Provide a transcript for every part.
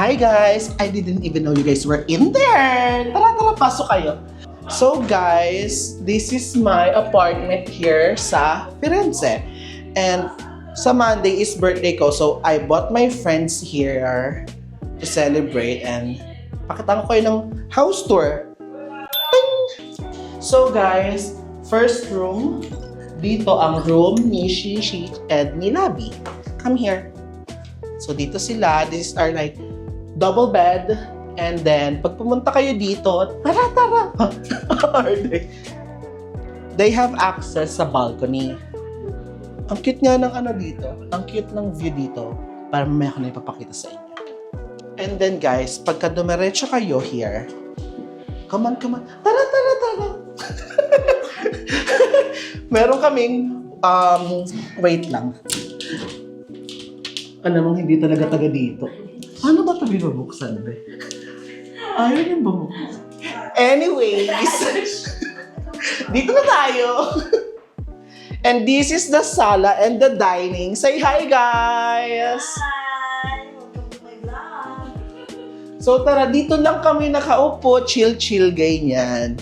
Hi guys! I didn't even know you guys were in there! Tara, pasok kayo. So guys, this is my apartment here sa Firenze. And sa Monday is birthday ko, so I bought my friends here to celebrate and pakita ko kayo ng house tour. Ting! So guys, first room, dito ang room ni Shishi and ni Labi. Come here. So dito sila, these are like double bed, and then pag pumunta kayo dito, tara! They have access sa balcony. Ang cute nga ng ano dito, ang cute ng view dito, para mamaya ko na ipapakita sa inyo. And then guys, pagka dumiretso kayo here, come on, tara! Meron kaming, wait lang. Alam mong hindi talaga taga dito. Paano ba ito binubuksan, be? Ayaw niyang bumuksan. Anyways, dito na tayo. And this is the sala and the dining. Say hi, guys! Hi! Welcome to my vlog. So tara, dito lang kami nakaupo, chill, ganyan.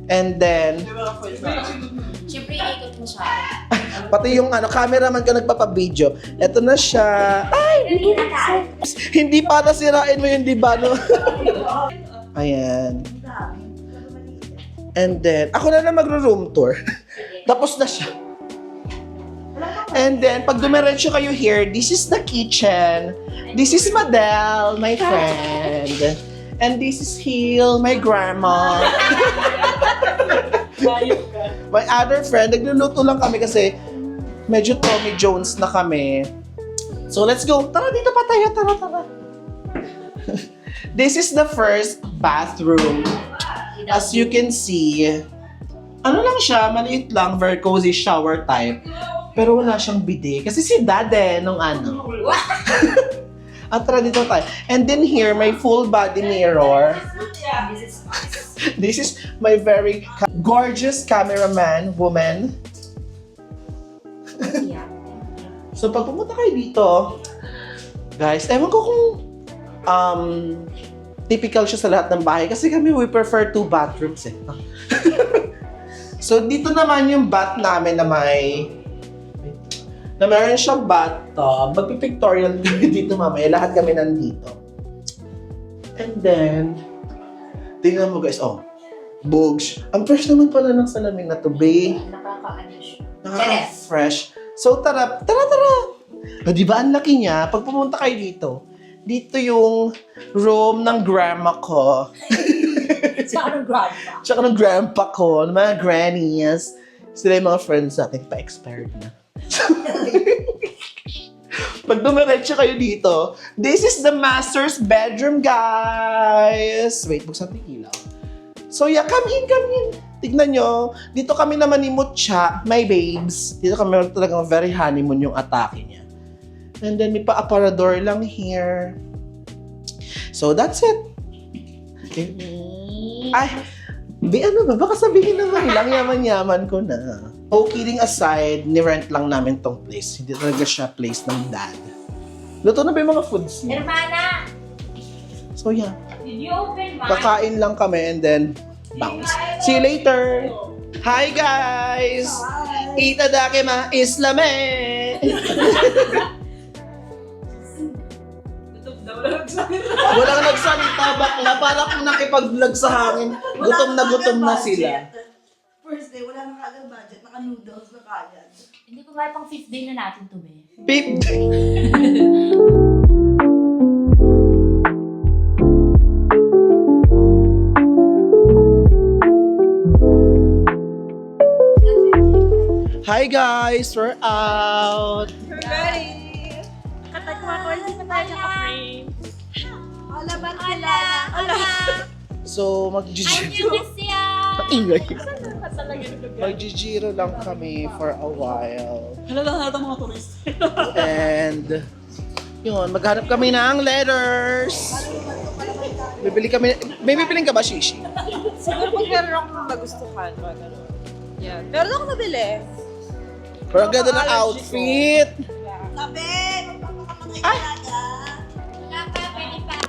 And then, Siyempre, ikot mo siya. pati yung cameraman ko nagpapabideo. Ito na siya. Ay! Hindi para sirain mo yun, di ba? No? Ayan. And then, ako na magro-room tour. Tapos na siya. And then, pag dumiretso kayo here, this is the kitchen. This is Madel, my friend. And this is Hill, my grandma. My other friend, nagluluto lang kami kasi medyo Tommy Jones na kami. So let's go. Tara dito pa tayo, tara. This is the first bathroom. As you can see, ano lang siya, maliit lang, very cozy shower type. Pero wala siyang bidet. Kasi si Dade nung ano. At tara dito tayo. And then here, my full body mirror. This is my very gorgeous cameraman woman. So pag pumunta kayo dito, guys, ewan ko kung typical siya sa lahat ng bahay. Kasi kami, we prefer 2 bathrooms eh. So dito naman yung bath namin na meron siyang bathtub. Magpipictorial kami dito mamaya. Lahat kami nandito. And then, tingnan mo guys, bugs. Ang fresh naman pala ng salamin na to, babe. Nakaka-ano siya. Nakaka-fresh. So tara. O, di ba ang laki niya? Pag pumunta kayo dito yung room ng grandma ko. Tsaka ng grandpa. Tsaka ng grandpa ko, ng mga grannies. Sila yung mga friends natin, pa-expired na. Pag dumiretso kayo dito, this is the master's bedroom, guys! Wait, buksan natin ilaw. So yeah, come in. Tignan nyo, dito kami naman ni Mucha, my babes. Dito kami talagang very honeymoon yung atake niya. And then may pa-aparador lang here. So that's it. Ay, ano ba? Baka sabihin naman lang, yaman-yaman ko na. Oh, kidding aside, ni-rent lang namin tong place. Hindi talaga siya place ng dad. Luto na ba yung mga foods niya? Hermana! So yeah, Did you open mine? kakain lang kami and then bounce. See you later! Hi guys! Itadakima islame! Walang nagsalita, bakla. Para kung nakipag-vlog sa hangin, gutom na sila. First day, wala na kagad budget. Naka-noodles na kagad. Hindi ko kaya pang 5th day na natin to, be. Beep! Hi guys! We're out! Ready? Katagwa ko, hindi pa tayo naka-frame. Hola, Barcelona. So, Annyeonghaseyo! Ingay. Talaga yung lugar. Mag-giro lang kami for a while. Halata mga turist. And, yun, maghanap kami ng letters. May bibiling ka ba, Shishi? Siguro pag meron akong nagustuhan, mga gano'n. Yan. Meron akong nabili. Pero ang ganda ng outfit. Sabi, magpapakamatay ka talaga. Wala pa, pwede pa.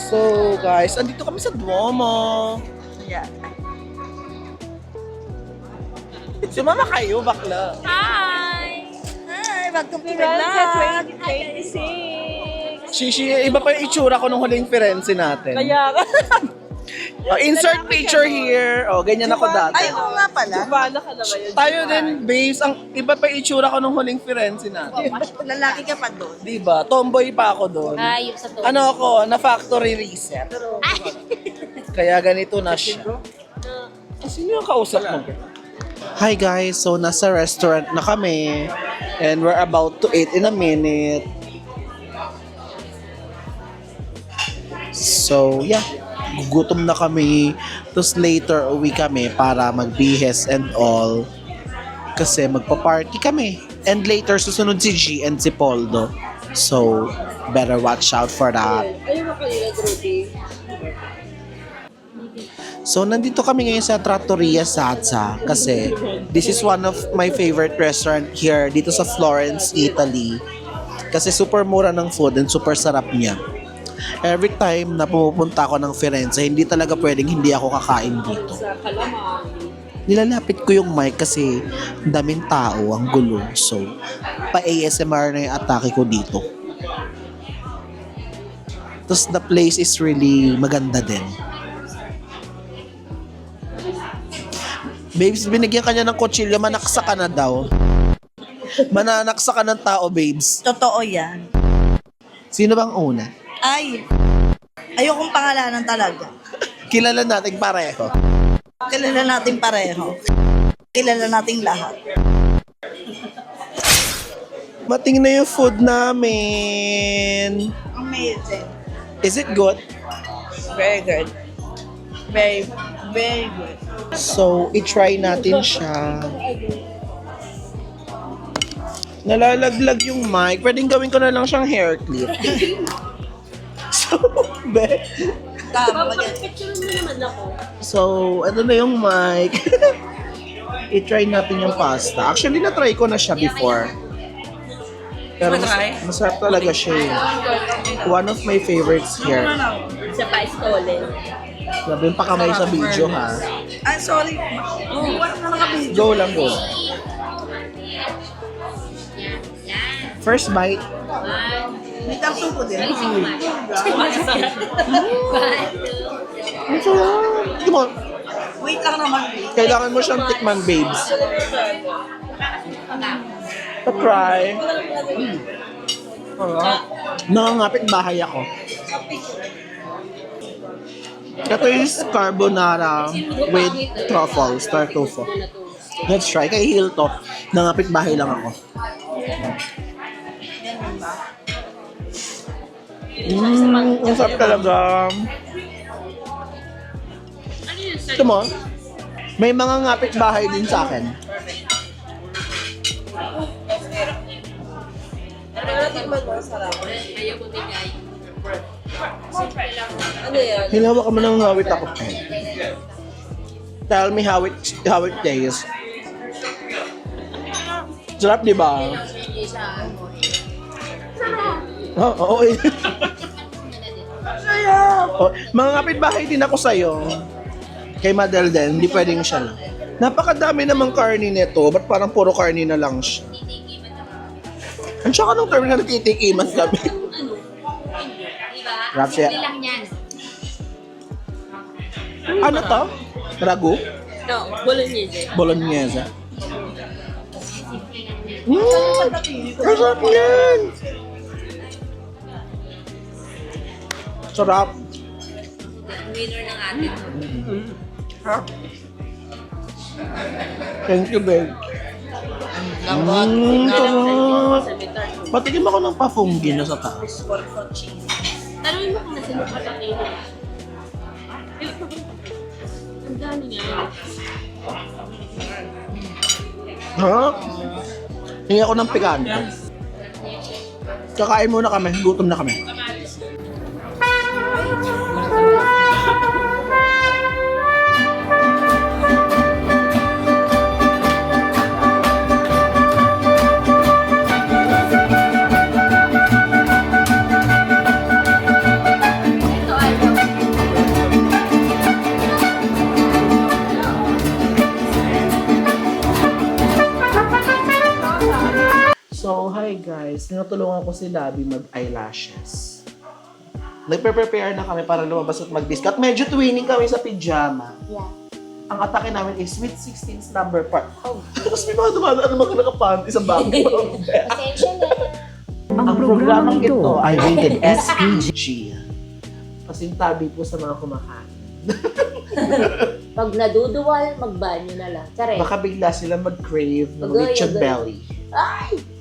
So, guys, andito kami sa Duomo. Yeah. Sumama kayo, bakla. Hi! Hi, welcome to my Firenze vlog. 2026! Shishi, iba pa yung itsura ko nung huling Firenze natin. Kaya Insert picture here. Ganyan ako dati. Ay, oo nga pala. Paano ka naman yun? Tayo din, babes. Ang iba pa yung itsura ko nung huling Firenze natin. Lalaki ka pa doon. Diba? Tomboy pa ako doon. Ay, yung sa to. Ano ako, na factory reset. Kaya ganito na siya. Sino yung kausap mo? Hi guys, so nasa restaurant na kami and we're about to eat in a minute. So yeah, gugutom na kami. Tapos later uwi kami para magbihes and all. Kasi magpa-party kami. And later susunod si G and si Poldo. So better watch out for that. Ayun ako nila, Drudy. So, nandito kami ngayon sa Trattoria Sazza kasi this is one of my favorite restaurant here dito sa Florence, Italy. Kasi super mura ng food and super sarap niya. Every time na pumupunta ako ng Firenze, hindi talaga pwedeng hindi ako kakain dito. Sa Calamari. Nilalapit ko yung mic kasi daming tao, ang gulo. So, pa-ASMR na yung atake ko dito. Tapos the place is really maganda din. Babes, binigyan ka niya ng kutsilyo, manaksa ka na daw. Mananaksa ka ng tao, babes. Totoo yan. Sino bang una? Ay, ayokong pangalanan talaga. Kilala natin pareho. Kilala natin pareho. Kilala nating lahat. Mating na yung food namin. Amazing. Is it good? Very good. Very, very good. So, i-try natin siya. Nalalaglag yung mic. Pwedeng gawin ko na lang siyang hair clip. So, be. Tama, maganda. Picture mo naman ako. So, ano na yung mic? I-try natin yung pasta. Actually, na-try ko na siya before. Pero masarap talaga siya. One of my favorites here. Sa Paistole. Labi pa kamay sa video, ha? Ay, sorry. Wala na nakabidyo. Go lang, go. First bite. May karton ko din. Ang sarap. Come on. Wait lang naman. Kailangan mo siyang tikman, babes. Pa-try. Nangangapit bahay ako. Ito is carbonara with truffles, tartufo. Let's try. Kay Hilltop, nangapit bahay lang ako. Ang sarap talaga. Ito mo, may mga ngapit bahay din sa akin. Ano yan? Hilawa ka mo ng ngawit ako. Tell me how it tastes. Sarap, di ba? Oo. Oh, mga kapitbahay din ako sa'yo. Kay Madel din, hindi pwedeng siya lang. Napakadami namang karni nito. Ba't parang puro karni na lang siya? Ang saka nung term na nagtitikiman kami. Rap siya. Hindi lang yan. Ano to? Ragu? No, bolognese. Bolognese. Ang sarap yan! Sarap. Winner ng atin. Thank you, babe. Sarap. Patikim ako ng pa-fungi na sa taas. Tanungin mo kung nasino ka sa kayo. Ang dami nga. Ha? Hingi ako ng pikante. Kakain muna kami. Gutom na kami. guys, tinutulungan ko si Labi mag-eyelashes. Nagpe-prepare na kami para lumabas at mag-disc. At medyo twinning kami sa pijama. Yeah. Ang atake namin is Sweet 16's number part. Oh. Tapos may mga dumadaan na mga nakapanty sa bag. Pasensya na. Ang programang ito ay rated SPG. Pasintabi po sa mga kumakain. Pag naduduwal, magbanyo na lang. Tsare. Baka bigla sila mag-crave ng Agoy, lechon agoy. belly. Ay!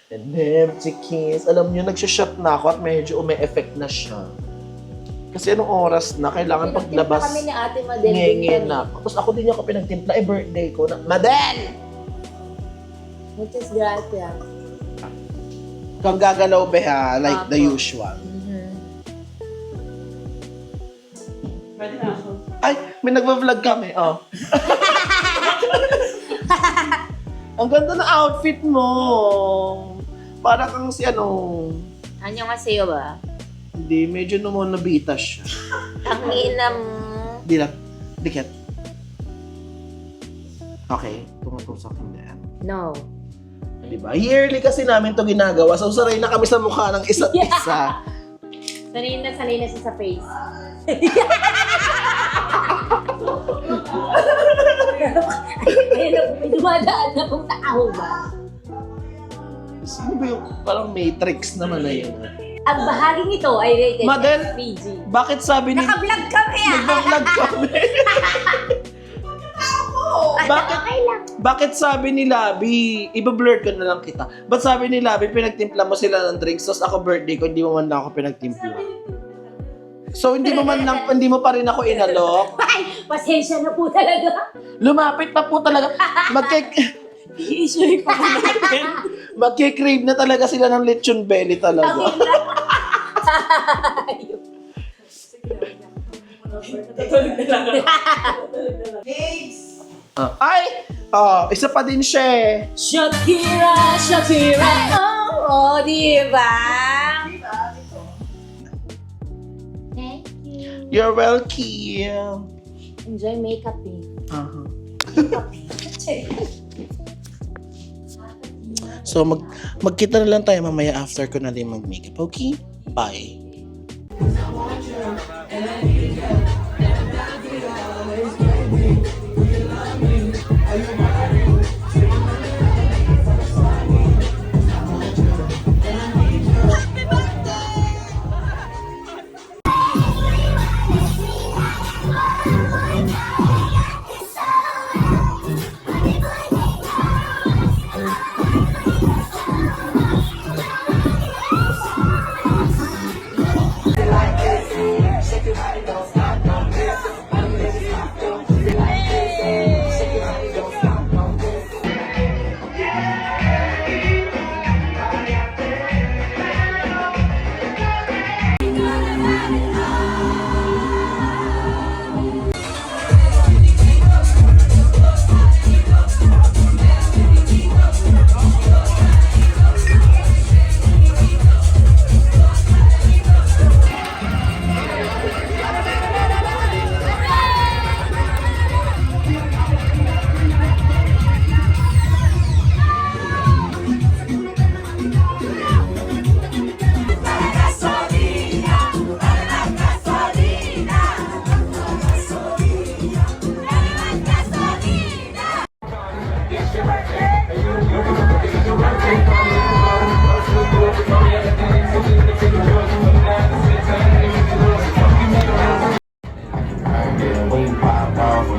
And then, chikis, alam nyo, nagsashot na ako at medyo umi-effect na siya. Kasi anong oras na, kailangan paglabas, kami ni Ate Madel. ngenge na ako. Tapos ako din ako pinagtimpla, birthday ko na, Madel! Muchas gracias. Kung gagalaw ba ha, like the Apo. usual. Mhm. Pwede na ako. Ay, may nagva-vlog kami, oh. Ang ganda ng outfit mo. Para kang si ano, Anyo nga sa'yo ba? hindi, medyo nabita siya. Ang ina mo. Dikit. Okay, tumutusok hindi. No. Diba? Yearly kasi namin to ginagawa. So, saray na kami sa mukha ng isa't isa. Sanay na siya sa face. Ayun na, may dumadaan na kung tao ba? Sino ba yung parang Matrix naman na yun? Ang bahaging ito ay rated Madel, SPG. bakit sabi ni... Naka-vlog kami ah! Nagpa-vlog kami. bakit, Okay lang. bakit sabi ni Labi, iba-blur ko na lang kita. Ba't sabi ni Labi, pinagtimpla mo sila ng drinks, tapos ako birthday ko, hindi mo man lang ako pinagtimpla. So, hindi mo pa rin ako inalok. Ay, pasensya na po talaga. Lumapit na po talaga. I-issue pa ko natin. Magkikrave na talaga sila ng lechon belly talaga. Natutulog na lang ako. Babes! Isa pa din siya eh. Shakira, Shakira. Oh, diba? Thank you. You're welcome. Enjoy makeup eh. Uh-huh. So, magkita na lang tayo mamaya after ko na din mag-makeup. Okay? Bye.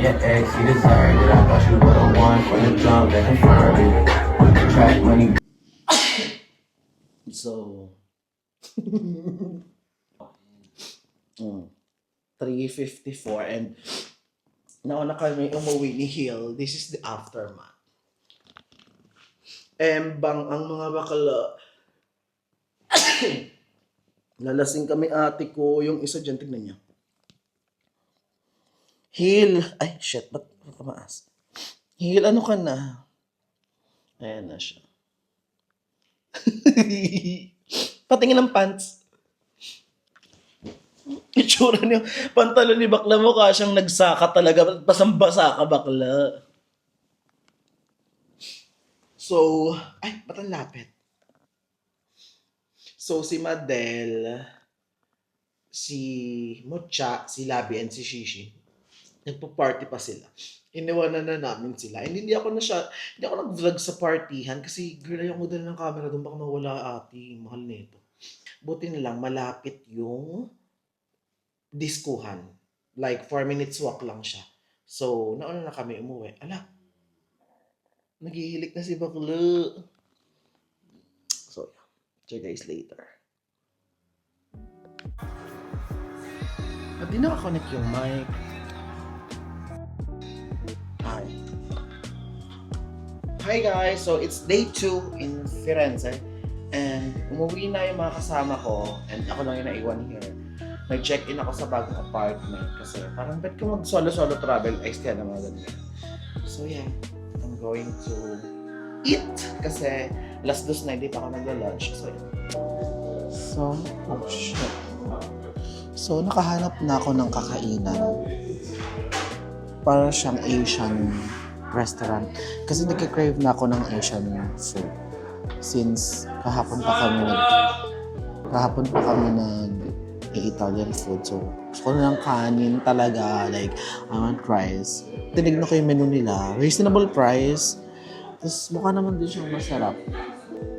Your ex, you deserved it. I thought you were the one from the jump that confirmed it. With the track money. So, 3:54 and nauna kami umuwi ni Hill. This is the aftermath. Embang ang mga bakla. Lalasing kami ate ko. Yung isa dyan, tignan niyo. Hill. Ay, shit. Ba't tumaas? Hill, ano ka na? Ayan na siya. Patingin ng pants. Itsura niyo. Pantalon ni bakla mo siyang nagsaka talaga. Basang-basa ka, bakla. So, ay, ba't ang lapit? So, si Madel, si Mocha, si Labi, and si Shishi, nagpa-party pa sila. Iniwanan na namin sila. And hindi ako nag-vlog sa partihan kasi girl, ayoko dala ng camera doon, baka mawala ate, mahal nito. Buti na lang, malapit yung diskuhan. Like, 4 minutes walk lang siya. So, nauna na kami umuwi. Ala, naghihilik na si Bakla. So, yeah. See you guys later. At di nakakonect yung mic. Hi. Hi guys! So, it's day 2 in Firenze. And umuwi na yung mga kasama ko. And ako lang yung naiwan here. Nag-check-in ako sa bagong apartment. Kasi parang ba't ko mag-solo-solo travel? Ay, kaya na mga ganyan. So, yeah. I'm going to eat. Kasi last dos na hindi pa ako nagla-lunch. So, yeah. So, oh shit. So, nakahanap na ako ng kakainan. Para siyang Asian restaurant. Kasi nagka-crave na ako ng Asian food. Since kahapon pa kami nag-Italian food. So, gusto ko na ng kanin talaga. Like, I want rice. Tinignan ko yung menu nila. Reasonable price. Tapos, mukha naman din siyang masarap.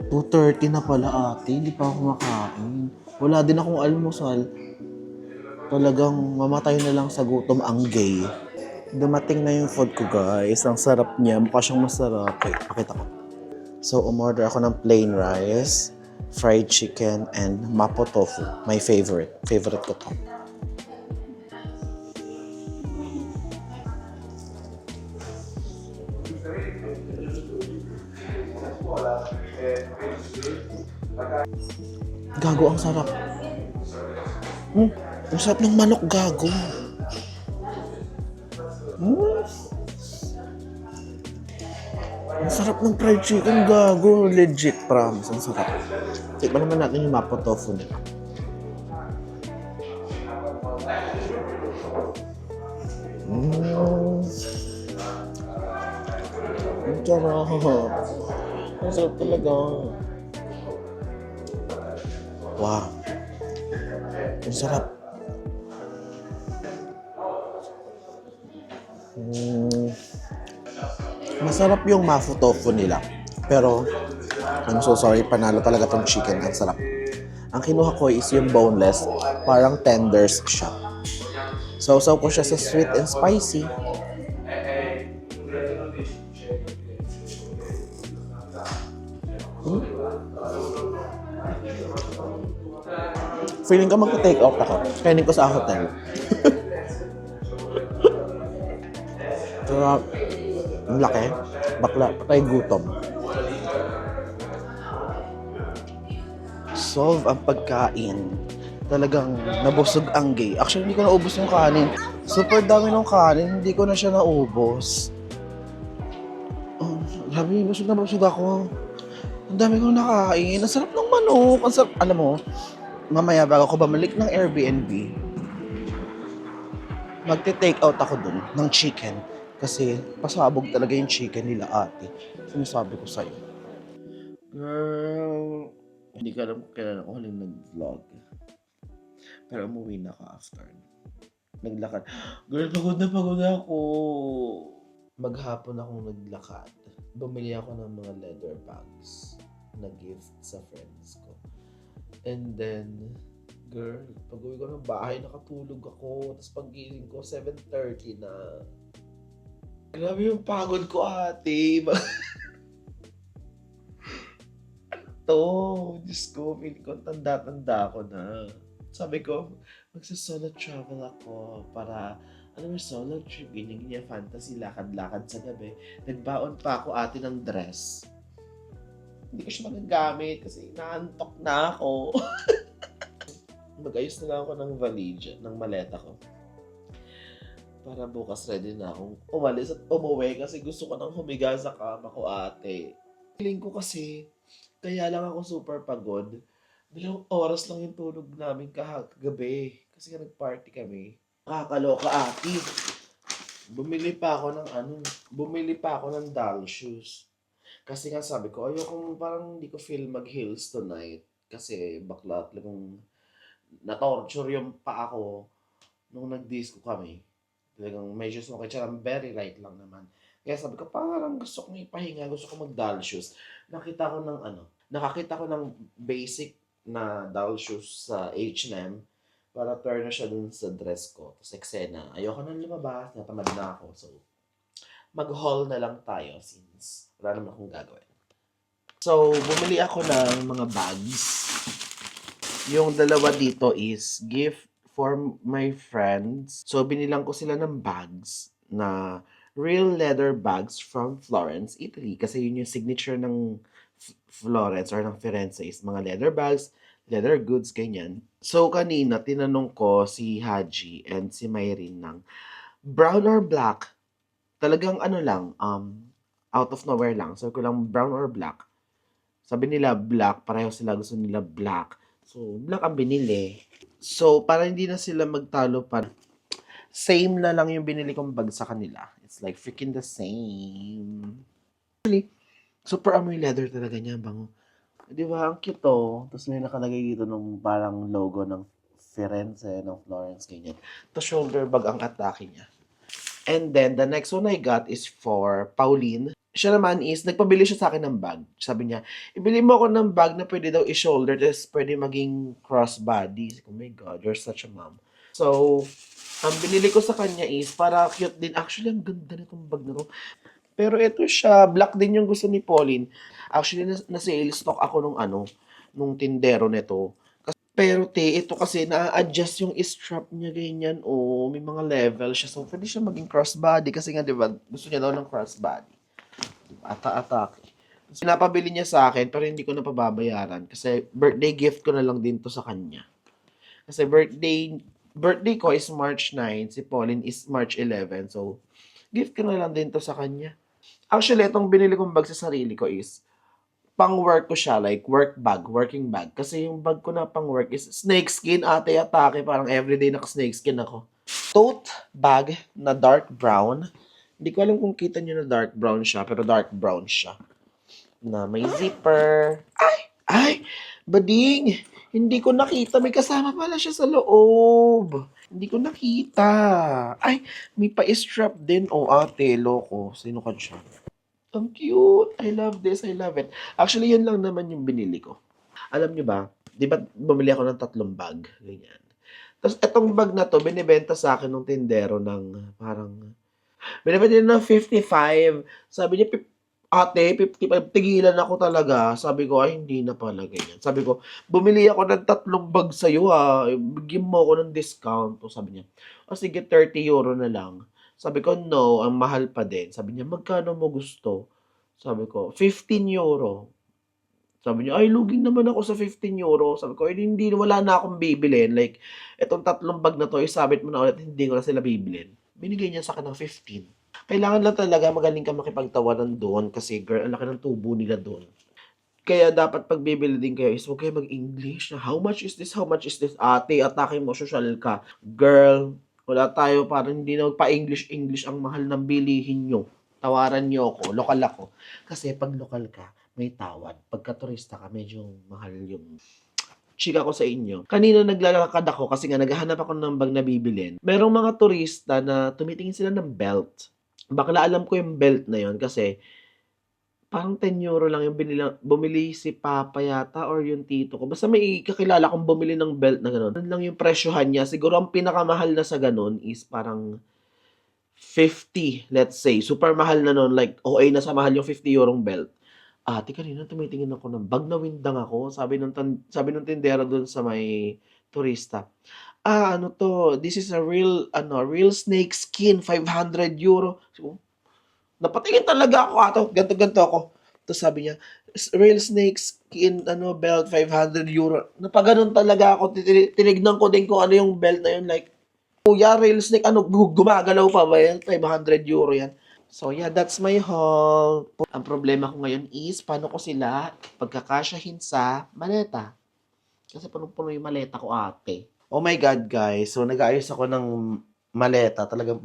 2:30 na pala ate. Hindi pa ako makain. Wala din akong almusal. Talagang mamatay na lang sa gutom ang gay. Dumating na yung food ko guys. Ang sarap niya. Mukha siyang masarap. Okay, pakita ko. So, umorder ako ng plain rice, fried chicken, and mapo tofu. My favorite. Favorite ko to. Gago, ang sarap. Ang sarap ng manok, gago. Ang sarap ng fried chicken, gago. Legit, promise. Ang sarap. Tikman naman natin yung mapo tofu nila. Ang sarap. Ang sarap talaga. Wow. Ang sarap. Masarap yung mapo tofu nila. Pero, I'm so sorry, panalo talaga tong chicken. Ang sarap. Ang kinuha ko is yung boneless. Parang tenders siya. Sausaw ko siya sa sweet and spicy. Feeling ko magta-take out ako. Kainin ko sa hotel. Pero, ang laki. Bakla, patay gutom. Solve ang pagkain. Talagang nabusog ang gay. Actually, hindi ko naubos yung kanin. Super dami ng kanin. Hindi ko na siya naubos. Oh, grabe, busog na busog ako. Ang dami kong nakain. Ang sarap ng manok. Ang sarap. Alam mo, mamaya bago ko bumalik ng Airbnb, magte-take out ako dun ng chicken. Kasi pasabog talaga yung chicken nila ate. Sinasabi ko sa'yo. Girl, hindi ka alam kung kailan ako huling nag-vlog. Pero umuwi na ako after. Naglakad. Girl, pagod na ako. Maghapon akong naglakad. Bumili ako ng mga leather bags na gift sa friends ko. And then, girl, pag-uwi ko ng bahay, nakatulog ako. Tapos pag-giling ko, 7:30 na. Grabe yung pagod ko, ate. Diyos ko, feeling ko tanda-tanda ko na. Sabi ko, magsa-solo travel ako para, solo trip, ganyan, fantasy, lakad-lakad sa gabi. Nagbaon pa ako ate ng dress. Hindi ko siya magagamit kasi naantok na ako. Mag-ayos na lang ako ng valise, ng maleta ko. Para bukas ready na akong umalis at umuwi kasi gusto ko nang humiga sa kama ko ate. Feeling ko kasi, kaya lang ako super pagod. 2 oras lang yung tulog namin kagabi. Kasi nga nag-party kami. Nakakaloka ate. Bumili pa ako ng doll shoes. Kasi nga sabi ko, ayoko parang hindi ko feel mag-heels tonight. Kasi bakla talagang na-torture yung paa ko nung nag-disco kami. Talagang medyo sumakit siya ng very right lang naman. Kaya sabi ko, parang gusto kong ipahinga, gusto ko mag-doll shoes. Nakakita ko ng basic na doll shoes sa H&M para turn na siya dun sa dress ko. Tapos eksena, ayoko nang lumabas, natamad na ako. So, mag-haul na lang tayo since wala naman akong gagawin. So, bumili ako ng mga bags. Yung dalawa dito is gift for my friends. So, binilang ko sila ng bags na real leather bags from Florence, Italy. Kasi yun yung signature ng Florence or ng Firenze is mga leather bags, leather goods, ganyan. So, kanina, tinanong ko si Haji and si Mayrin ng brown or black. Talagang ano lang, out of nowhere lang. So, ko lang brown or black. Sabi nila black, pareho sila gusto nila black. So, black ang binili. So, para hindi na sila magtalo pa, same na lang yung binili kong bag sa kanila. It's like freaking the same. Actually, super amoy leather talaga niya, bango. Di ba? Ang cute to. Tapos may nakalagay dito nung parang logo ng Firenze, ng Florence, ganyan. Tapos shoulder bag ang atake niya. And then, the next one I got is for Pauline. Siya naman is, nagpabili siya sa akin ng bag. Sabi niya, ibili mo ako ng bag na pwede daw i-shoulder, tapos pwede maging crossbody. Oh my God, you're such a mom. So, ang binili ko sa kanya is, para cute din. Actually, ang ganda nitong bag na to. Pero ito siya, black din yung gusto ni Pauline. Actually, na-sale stock ako nung tindero nito. Pero ito kasi na-adjust yung strap niya ganyan. Oh, may mga level siya. So, pwede siya maging crossbody kasi nga, di ba, gusto niya daw ng crossbody. Atake. Pinapabili niya sa akin pero hindi ko na pababayaran kasi birthday gift ko na lang din to sa kanya. Kasi birthday ko is March 9, si Pauline is March 11. So, gift ko na lang din to sa kanya. Actually, itong binili kong bag sa sarili ko is pang work ko siya, like work bag, working bag. Kasi yung bag ko na pang work is snakeskin, ate atake, parang everyday naka-snakeskin ako. Tote bag na dark brown. Hindi ko alam kung kita nyo na dark brown siya, pero dark brown siya. Na may zipper. Ay! Bading! Hindi ko nakita. May kasama pala siya sa loob. Hindi ko nakita. Ay! May pa-strap din. Oh, ate, loko. Sino ka siya? Ang cute. I love this. I love it. Actually, yun lang naman yung binili ko. Alam nyo ba? Di ba bumili ako ng 3 bag? Ganyan. Tapos, etong bag na to, binibenta sa akin ng tindero ng parang binibenta ng 55. Sabi niya, ate, 55. Tigilan ako talaga. Sabi ko, ay, hindi na pala ganyan. Sabi ko, bumili ako ng 3 bag sa'yo ha. Bigyan mo ako ng discount. O sabi niya, o sige, 30 euro na lang. Sabi ko, no, ang mahal pa din. Sabi niya, magkano mo gusto? Sabi ko, 15 euro. Sabi niya, ay, lugi naman ako sa 15 euro. Sabi ko, hindi, wala na akong bibilin. Like, itong 3 bag na to, isabit mo na ulit, hindi ko na sila bibilin. Binigay niya sa akin ng 15. Kailangan lang talaga magaling ka makipagtawanan doon kasi girl, ang laki ng tubo nila doon. Kaya dapat pag bibili din kayo is huwag kayo mag-English na how much is this, how much is this, ate, atake mo, social ka. Girl, wala tayo, parang hindi na pa-English ang mahal ng bilihin nyo. Tawaran nyo ako, lokal ako. Kasi pag lokal ka, may tawad. Pagka turista ka, medyo mahal yung chika ko sa inyo. Kanina naglalakad ako kasi nga naghahanap ako ng bag na bibilin. Merong mga turista na tumitingin sila ng belt. Bakla alam ko yung belt na yon kasi parang 10 euro lang yung bumili si Papa yata or yung tito ko. Basta may kakilala kong bumili ng belt na gano'n. Ano lang yung presyohan niya. Siguro ang pinakamahal na sa gano'n is parang 50, let's say. Super mahal na nun. Like, okay na sa mahal yung 50 eurong belt. Ate, kanina tumitingin ako ng bag na windang ako. Sabi nung tindera doon sa may turista. Ano to? This is a real snake skin, 500 euro. So, napatingin talaga ako ato. Ganto ako. Tapos sabi niya, real snake skin, belt, 500 euro. Napaganon talaga ako. Tinignan ko din kung ano yung belt na yun. Like, kuya, real snake, gumagalaw pa ba yan? 500 euro yan. So yeah, that's my haul. Ang problema ko ngayon is, paano ko sila pagkakasyahin sa maleta? Kasi punong-puno yung maleta ko, ate. Oh my God, guys. So nag-ayos ako ng maleta. Talagang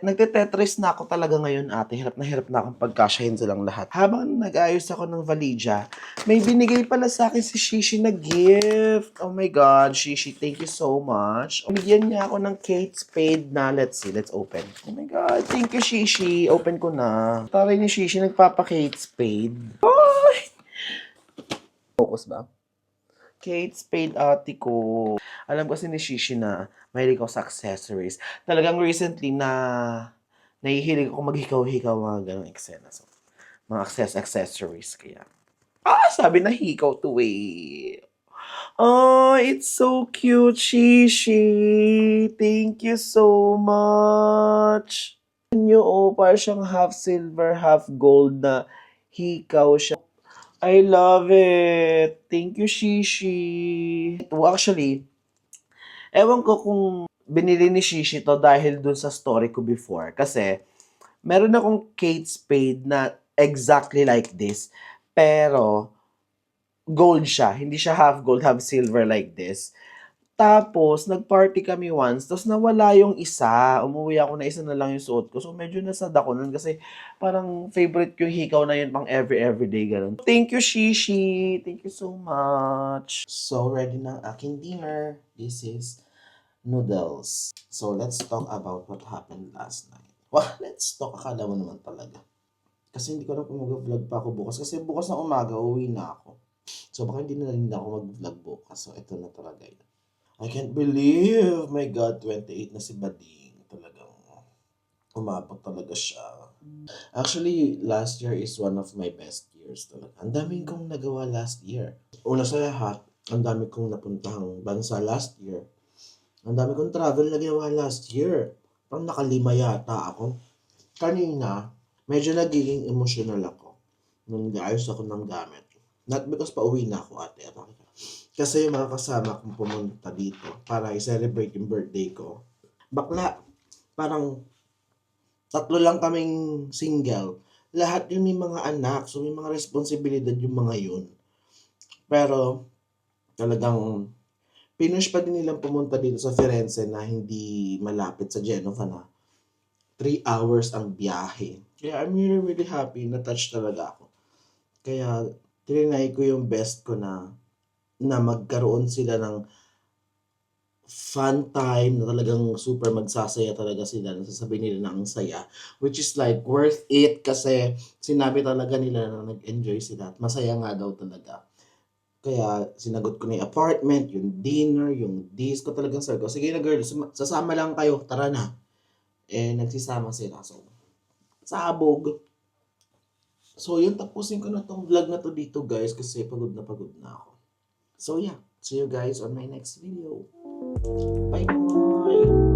nagte-Tetris na ako talaga ngayon, ate. Hirap na akong pagkasyahin silang lahat. Habang nag-ayos ako ng valija, may binigay pala sa akin si Shishi na gift. Oh my God, Shishi, thank you so much. Bigyan niya ako ng Kate Spade na, let's see, let's open. Oh my God, thank you, Shishi. Open ko na. Taray ni Shishi, nagpapa-Kate Spade. Ay! Focus ba? Kate Spade, ate ko. Alam kasi ni Shishi na mahilig ako sa accessories. Talagang recently na nahihilig ako maghikaw-hikaw mga ganong eksena. So, mga accessories. Kaya, sabi na hikaw to eh. Oh, it's so cute, Shishi. Thank you so much. Parang siyang half silver, half gold na hikaw siya. I love it. Thank you, Shishi. Actually, ewan ko kung binili ni Shishi to dahil dun sa story ko before. Kasi, meron akong Kate Spade na exactly like this. Pero, gold siya. Hindi siya half gold, half silver like this. Tapos, nag-party kami once, tapos nawala yung isa. Umuwi ako na isa na lang yung suot ko. So, medyo nasad ako nun kasi parang favorite ko yung hikaw na yun pang everyday ganun. Thank you, Shishi. Thank you so much. So, ready na ang aking dinner. This is noodles. So, let's talk about what happened last night. Well, let's talk. Akala mo naman talaga. Kasi hindi ko na kung mag-vlog pa ako bukas. Kasi bukas na umaga, uwi na ako. So, baka hindi na rin ako mag-vlog bukas. So, ito na talaga yun. I can't believe, my God, 28 na si Bading. Talagang umabot talaga siya. Actually, last year is one of my best years talaga. Ang daming kong nagawa last year. Una sa lahat, ang dami kong napuntahang bansa last year. Ang dami kong travel na ginawa last year. Parang nakalima yata ako. Kanina, medyo nagiging emotional ako nung gaayos ako ng gamit. Not because pauwi na ako, ate. Kasi yung mga kasama kong pumunta dito para i-celebrate yung birthday ko. Bakla, parang 3 lang kaming single. Lahat yung may mga anak, so may mga responsibilidad yung mga yun. Pero talagang pinush pa din nilang pumunta dito sa Firenze na hindi malapit sa Genova na 3 hours ang biyahe. Kaya I'm really happy, na-touch talaga ako. Kaya trinay ko yung best ko na magkaroon sila ng fun time na talagang super magsasaya talaga sila. Nasasabihin nila na ang saya. Which is like worth it kasi sinabi talaga nila na nag-enjoy sila at masaya nga daw talaga. Kaya sinagot ko na yung apartment, yung dinner, yung disco talagang sabi ko. Sige na girl, sasama lang kayo, tara na. Eh, nagsisama sila. So, sabog. So, yun, tapusin ko na tong vlog na to dito guys kasi pagod na ako. So yeah, see you guys on my next video. Bye-bye!